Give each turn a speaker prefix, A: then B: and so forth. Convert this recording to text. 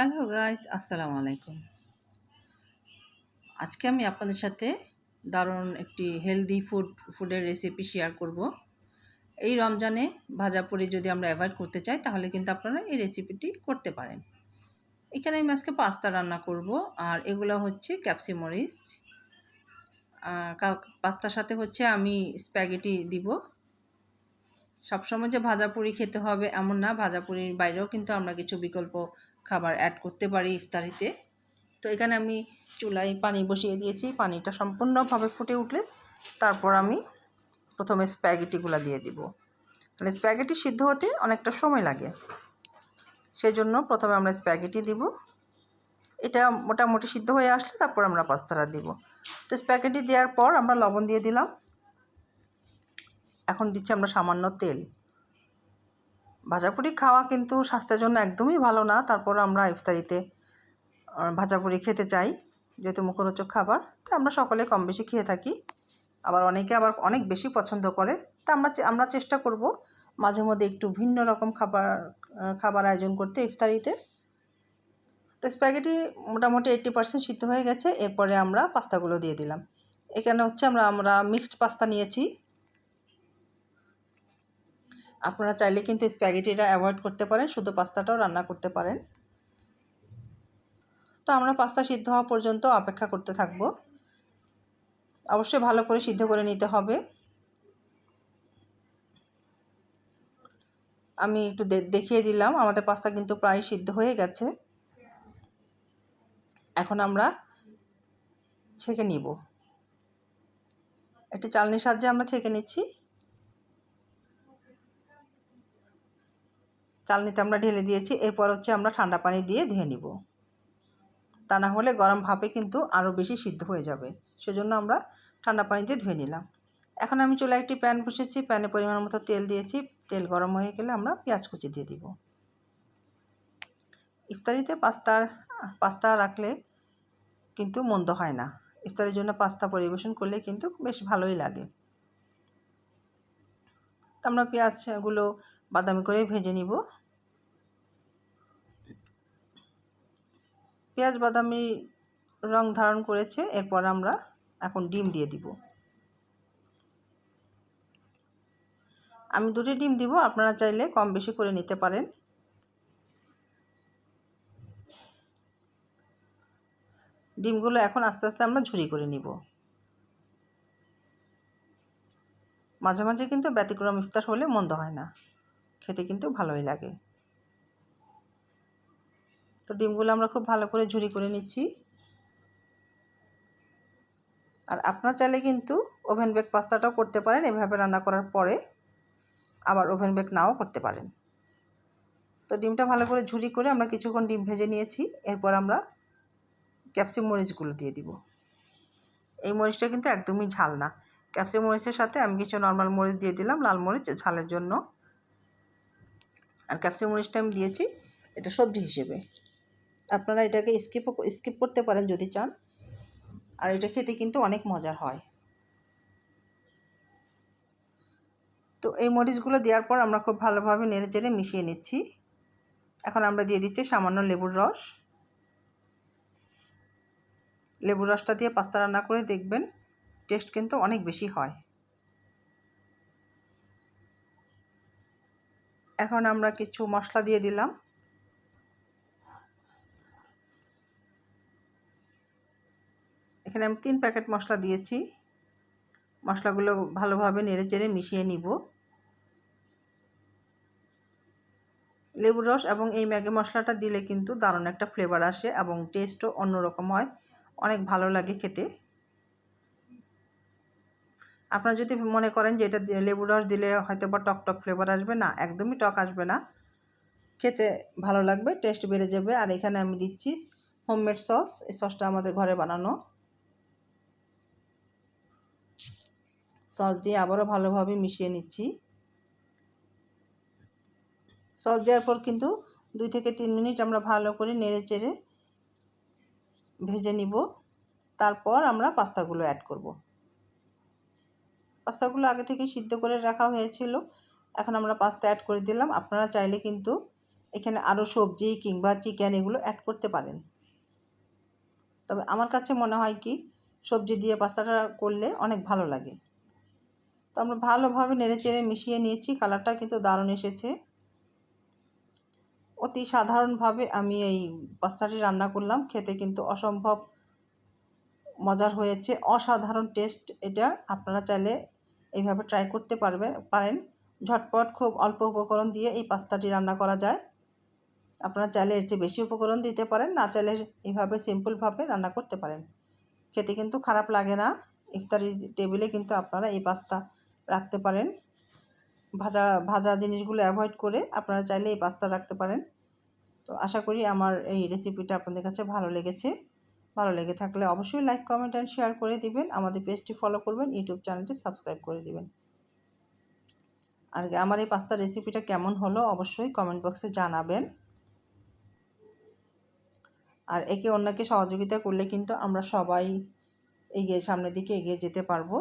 A: Hello guys, আসসালামু আলাইকুম। আজকে আমি আপনাদের সাথে দারুণ একটি হেলদি ফুডের রেসিপি শেয়ার করব। এই রমজানে ভাজাপুরি যদি আমরা অ্যাভয়েড করতে চাই তাহলে কিন্তু আপনারা এই রেসিপিটি করতে পারেন। এখানে আমি আজকে পাস্তা রান্না করব, আর এগুলো হচ্ছে ক্যাপসিমরিচ। পাস্তার সাথে হচ্ছে আমি স্প্যাগেটি দিব। সবসময় যে ভাজাপুরি খেতে হবে এমন না, ভাজাপুরির বাইরেও কিন্তু আমরা কিছু বিকল্প খাবার অ্যাড করতে পারি ইফতারিতে। তো এখানে আমি চুলায় পানি বসিয়ে দিয়েছি। পানিটা সম্পূর্ণভাবে ফুটে উঠলে তারপর আমি প্রথমে স্প্যাগেটিগুলো দিয়ে দিব। মানে স্প্যাগেটি সিদ্ধ হতে অনেকটা সময় লাগে, সেই জন্য প্রথমে আমরা স্প্যাগেটি দিব। এটা মোটামুটি সিদ্ধ হয়ে আসলে তারপর আমরা পাস্তাটা দিব। তো স্প্যাগেটি দেওয়ার পর আমরা লবণ দিয়ে দিলাম। এখন দিচ্ছি আমরা সামান্য তেল। ভাজাপুরি খাওয়া কিন্তু স্বাস্থ্যের জন্য একদমই ভালো না, তারপর আমরা ইফতারিতে ভাজাপুরি খেতে চাই, যেহেতু মুখরোচক খাবার। তো আমরা সকলে কম বেশি খেয়ে থাকি, আবার অনেকে অনেক বেশি পছন্দ করে। তা আমরা চেষ্টা করব মাঝে মধ্যে একটু ভিন্ন রকম খাবার আয়োজন করতে ইফতারিতে। তো স্প্যাগেটি মোটামুটি 80% সিদ্ধ হয়ে গেছে। এরপরে আমরা পাস্তাগুলো দিয়ে দিলাম। এখানে হচ্ছে আমরা মিক্সড পাস্তা নিয়েছি। আপনারা চাইলে কিন্তু স্প্যাগেটিটা অ্যাভয়েড করতে পারেন, শুধু পাস্তাটাও রান্না করতে পারেন। তো আমরা পাস্তা সিদ্ধ হওয়া পর্যন্ত অপেক্ষা করতে থাকবো। অবশ্যই ভালো করে সিদ্ধ করে নিতে হবে। আমি একটু দেখিয়ে দিলাম, আমাদের পাস্তা কিন্তু প্রায় সিদ্ধ হয়ে গেছে। এখন আমরা ছেঁকে নিব। একটু চালনির সাহায্যে আমরা ছেঁকে নিচ্ছি। চালনিতে আমরা ঢেলে দিয়েছি। এরপর হচ্ছে আমরা ঠান্ডা পানি দিয়ে ধুয়ে নিব, তা না হলে গরম ভাপে কিন্তু আরও বেশি সিদ্ধ হয়ে যাবে। সেজন্য আমরা ঠান্ডা পানি দিয়ে ধুয়ে নিলাম। এখন আমি চুলায় একটি প্যান বসিয়েছি। প্যানে পরিমাণ মতো তেল দিয়েছি। তেল গরম হয়ে গেলে আমরা পেঁয়াজ কুচি দিয়ে দিব। ইফতারিতে পাস্তা রাখলে কিন্তু মন্দ হয় না। ইফতারের জন্য পাস্তা পরিবেশন করলে কিন্তু বেশ ভালোই লাগে। তো আমরা পেঁয়াজগুলো বাদামি করে ভেজে নিব। পেঁয়াজ বাদামি রং ধারণ করেছে। এরপর আমরা এখন ডিম দিয়ে দিব। আমি 2টি ডিম দিব, আপনারা চাইলে কম বেশি করে নিতে পারেন। ডিমগুলো এখন আস্তে আস্তে আমরা ঝুরি করে নিব। মাঝে মাঝে কিন্তু ব্যতিক্রম ইফতার হলে মন্দ হয় না, খেতে কিন্তু ভালোই লাগে। তো ডিমগুলো আমরা খুব ভালো করে ঝুরি করে নিচ্ছি। আর আপনারা চাইলে কিন্তু ওভেন বেক পাস্তাটাও করতে পারেন। এভাবে রান্না করার পরে আবার ওভেন বেক নাও করতে পারেন। তো ডিমটা ভালো করে ঝুরি করে আমরা কিছুক্ষণ ডিম ভেজে নিয়েছি। এরপর আমরা ক্যাপসিকাম মরিচগুলো দিয়ে দিব। এই মরিচটা কিন্তু একদমই ঝাল না। ক্যাপসিকাম মরিচের সাথে আমি কিছু নর্মাল মরিচ দিয়ে দিলাম, লাল মরিচ ঝালের জন্য। আর ক্যাপসিকাম মরিচটা আমি দিয়েছি এটা সবজি হিসেবে। আপনারা এটাকে স্কিপ করতে পারেন যদি চান। আর এটা খেতে কিন্তু অনেক মজার হয়। তো এই মরিচগুলো দেওয়ার পর আমরা খুব ভালোভাবে নেড়েচেড়ে মিশিয়ে নিচ্ছি। এখন আমরা দিয়ে দিচ্ছি সামান্য লেবুর রস। লেবুর রসটা দিয়ে পাস্তা রান্না করে দেখবেন টেস্ট কিন্তু অনেক বেশি হয়। এখন আমরা কিছু মশলা দিয়ে দিলাম। এখানে আমি 3 প্যাকেট মশলা দিয়েছি। মশলাগুলো ভালোভাবে নেড়েচেড়ে মিশিয়ে নিব। লেবুর রস এবং এই ম্যাগি মশলাটা দিলে কিন্তু দারুণ একটা ফ্লেভার আসে এবং টেস্টও অন্যরকম হয়, অনেক ভালো লাগে খেতে। আপনারা যদি মনে করেন যে এটা লেবুর রস দিলে হয়তো বা টক ফ্লেভার আসবে, না, একদমই টক আসবে না, খেতে ভালো লাগবে, টেস্ট বেড়ে যাবে। আর এখানে আমি দিচ্ছি হোমমেড সস। এই সসটা আমাদের ঘরে বানানো। সস দিয়ে আবারও ভালোভাবে মিশিয়ে নিচ্ছি। সস দেওয়ার পর কিন্তু 2 থেকে 3 মিনিট আমরা ভালো করে নেড়েচেড়ে ভেজে নিব। তারপর আমরা পাস্তাগুলো অ্যাড করব। পাস্তাগুলো আগে থেকে সিদ্ধ করে রাখা হয়েছিল। এখন আমরা পাস্তা অ্যাড করে দিলাম। আপনারা চাইলে কিন্তু এখানে আরও সবজি কিংবা চিকেন এগুলো অ্যাড করতে পারেন। তবে আমার কাছে মনে হয় কি সবজি দিয়ে পাস্তাটা করলে অনেক ভালো লাগে। তো আমরা ভালোভাবে নেড়েচেড়ে মিশিয়ে নিয়েছি। কালারটা কিন্তু দারুণ এসেছে। অতি সাধারণভাবে আমি এই পাস্তাটি রান্না করলাম, খেতে কিন্তু অসম্ভব মজার হয়েছে, অসাধারণ টেস্ট এটা। আপনারা চাইলে এইভাবে ট্রাই করতে পারেন। ঝটপট খুব অল্প উপকরণ দিয়ে এই পাস্তাটি রান্না করা যায়। আপনারা চাইলে এর চেয়ে বেশি উপকরণ দিতে পারেন, না চাইলে এইভাবে সিম্পলভাবে রান্না করতে পারেন। খেতে কিন্তু খারাপ লাগে না। ইফতারি টেবিলে কিন্তু আপনারা এই পাস্তা রাখতে পারেন। ভাজা জিনিসগুলো অ্যাভয়েড করে আপনারা চাইলে এই পাস্তা রাখতে পারেন। তো আশা করি আমার এই রেসিপিটা আপনাদের কাছে ভালো লেগেছে। ভালো লেগে থাকলে অবশ্যই লাইক, কমেন্ট অ্যান্ড শেয়ার করে দিবেন। আমাদের পেজটি ফলো করবেন, ইউটিউব চ্যানেলটি সাবস্ক্রাইব করে দিবেন। আর আমার এই পাস্তা রেসিপিটা কেমন হলো অবশ্যই কমেন্ট বক্সে জানাবেন। আর একে অন্যকে সহযোগিতা করলে কিন্তু আমরা সবাই সামনের দিকে এগিয়ে যেতে পারবো।